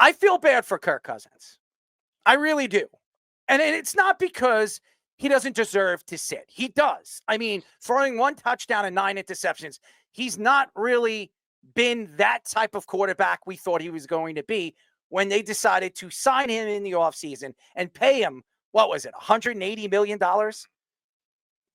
I feel bad for Kirk Cousins. I really do. And it's not because he doesn't deserve to sit. He does. I mean, throwing 1 touchdown and 9 interceptions, he's not really been that type of quarterback we thought he was going to be when they decided to sign him in the offseason and pay him, what was it, $180 million?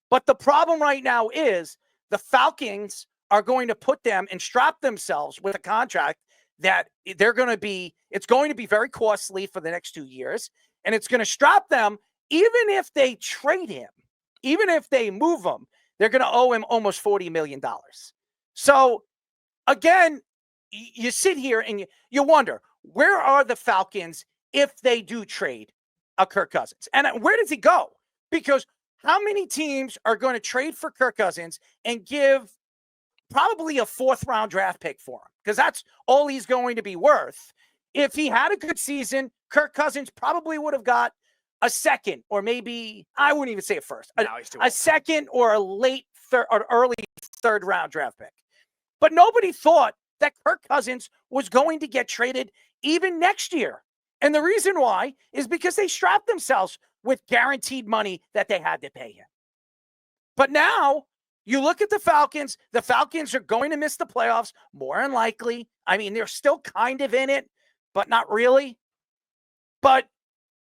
But the problem right now is the Falcons are going to put them and strap themselves with a contract that it's going to be very costly for the next 2 years. And it's going to strap them, even if they trade him, even if they move him, they're going to owe him almost $40 million. So again, you sit here and you wonder, where are the Falcons if they do trade a Kirk Cousins? And where does he go? Because how many teams are going to trade for Kirk Cousins and give probably a 4th-round draft pick for him? Because that's all he's going to be worth. If he had a good season, Kirk Cousins probably would have got a second, or maybe, I wouldn't even say a first, a second or a late third or early 3rd-round draft pick. But nobody thought that Kirk Cousins was going to get traded even next year. And the reason why is because they strapped themselves with guaranteed money that they had to pay him. But now you look at the Falcons are going to miss the playoffs more than likely. I mean, they're still kind of in it, but not really. But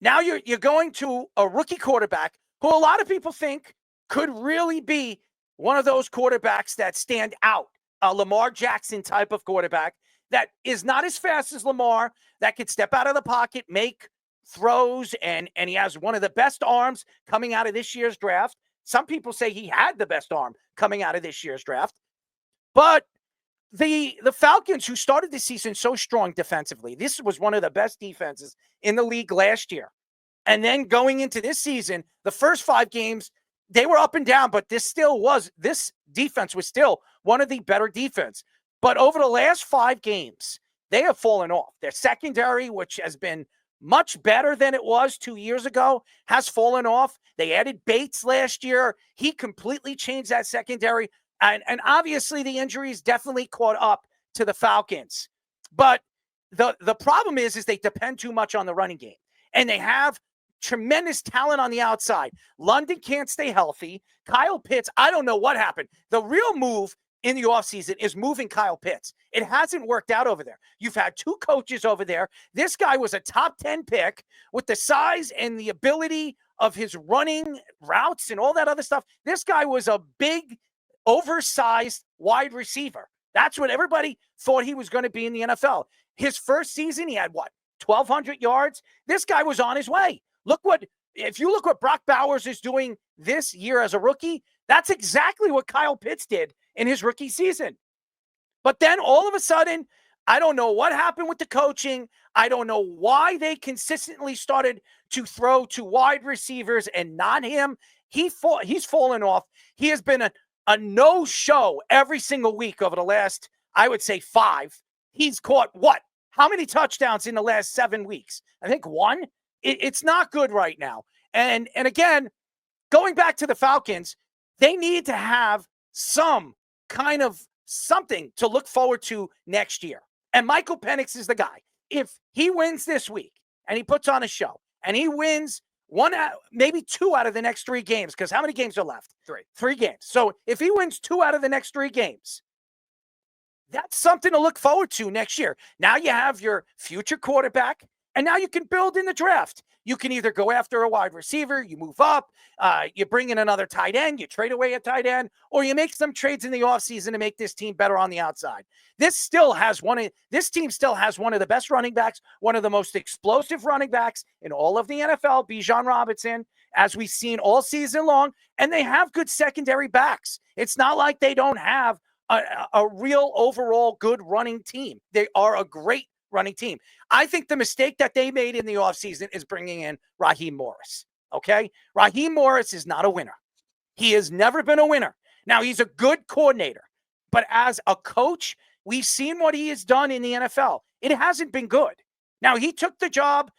now you're going to a rookie quarterback who a lot of people think could really be one of those quarterbacks that stand out, a Lamar Jackson type of quarterback that is not as fast as Lamar, that could step out of the pocket, make throws, and he has one of the best arms coming out of this year's draft. Some people say he had the best arm coming out of this year's draft. But the Falcons, who started the season so strong defensively, this was one of the best defenses in the league last year. And then going into this season, the first 5 games, they were up and down, but this defense was still one of the better defense. But over the last 5 games, they have fallen off. Their secondary, which has been much better than it was 2 years ago, has fallen off. They added Bates last year. He completely changed that secondary. And obviously the injuries definitely caught up to the Falcons. But the problem is they depend too much on the running game. And they have tremendous talent on the outside. London can't stay healthy. Kyle Pitts, I don't know what happened. The real move in the offseason is moving Kyle Pitts. It hasn't worked out over there. You've had 2 coaches over there. This guy was a top 10 pick with the size and the ability of his running routes and all that other stuff. This guy was a big, oversized wide receiver. That's what everybody thought he was going to be in the NFL. His first season, he had 1,200 yards. This guy was on his way. If you look what Brock Bowers is doing this year as a rookie, that's exactly what Kyle Pitts did in his rookie season. But then all of a sudden, I don't know what happened with the coaching. I don't know why they consistently started to throw to wide receivers and not him. He's fallen off. He has been a no-show every single week over the last, I would say, 5. He's caught how many touchdowns in the last 7 weeks? I think 1. It's not good right now. And again, going back to the Falcons, they need to have some kind of something to look forward to next year. And Michael Penix is the guy. If he wins this week and he puts on a show and he wins maybe 2 out of the next 3 games, because how many games are left? 3 games. So if he wins 2 out of the next 3 games, that's something to look forward to next year. Now you have your future quarterback, and now you can build in the draft. You can either go after a wide receiver, you move up, you bring in another tight end, you trade away a tight end, or you make some trades in the offseason to make this team better on the outside. This team still has one of the best running backs, one of the most explosive running backs in all of the NFL, Bijan Robinson, as we've seen all season long, and they have good secondary backs. It's not like they don't have a real overall good running team. They are a great running team. I think the mistake that they made in the offseason is bringing in Raheem Morris. Okay? Raheem Morris is not a winner. He has never been a winner. Now, he's a good coordinator, but as a coach, we've seen what he has done in the NFL. It hasn't been good. Now, he took the job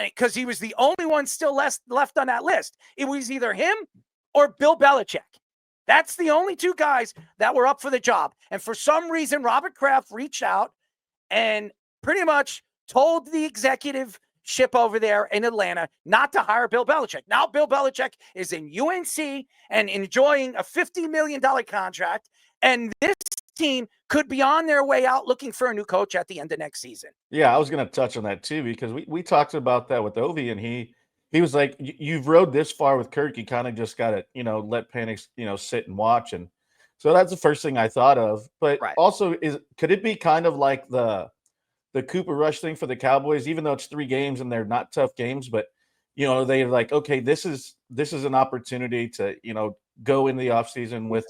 because he was the only one still left on that list. It was either him or Bill Belichick. That's the only 2 guys that were up for the job. And for some reason, Robert Kraft reached out and pretty much told the executive ship over there in Atlanta not to hire Bill Belichick. Now Bill Belichick is in UNC and enjoying a $50 million contract, and this team could be on their way out looking for a new coach at the end of next season. Yeah, I was going to touch on that too, because we talked about that with Ovi, and he was like, "You've rode this far with Kirk. You kind of just got to, let Penix, sit and watch." And so that's the first thing I thought of. But also, could it be kind of like the Cooper Rush thing for the Cowboys? Even though it's 3 games and they're not tough games, but they're like, okay, this is an opportunity to go in the offseason with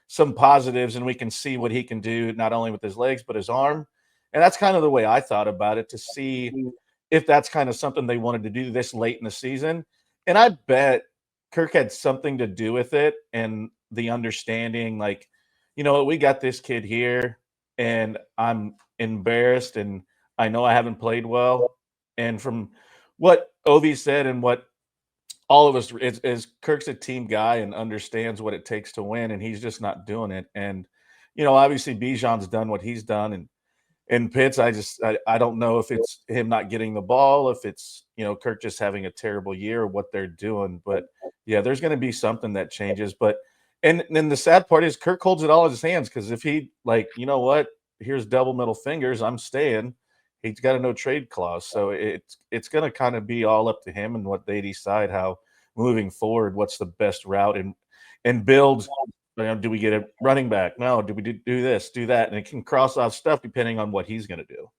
some positives, and we can see what he can do not only with his legs but his arm. And that's kind of the way I thought about it, to see if that's kind of something they wanted to do this late in the season. And I bet Kirk had something to do with it, and the understanding, like, we got this kid here and I'm embarrassed and I know I haven't played well. And from what Ovi said and what all of us is Kirk's a team guy and understands what it takes to win, and he's just not doing it. And, obviously Bijan's done what he's done. And in Pitts, I don't know if it's him not getting the ball, if it's, Kirk just having a terrible year, or what they're doing. But yeah, there's going to be something that changes. But and then the sad part is Kirk holds it all in his hands, because if he, like, what, here's double middle fingers, I'm staying, he's got a no trade clause. So it's going to kind of be all up to him and what they decide, how moving forward, what's the best route, and build. Do we get a running back? No. Do we do this, do that? And it can cross off stuff depending on what he's going to do.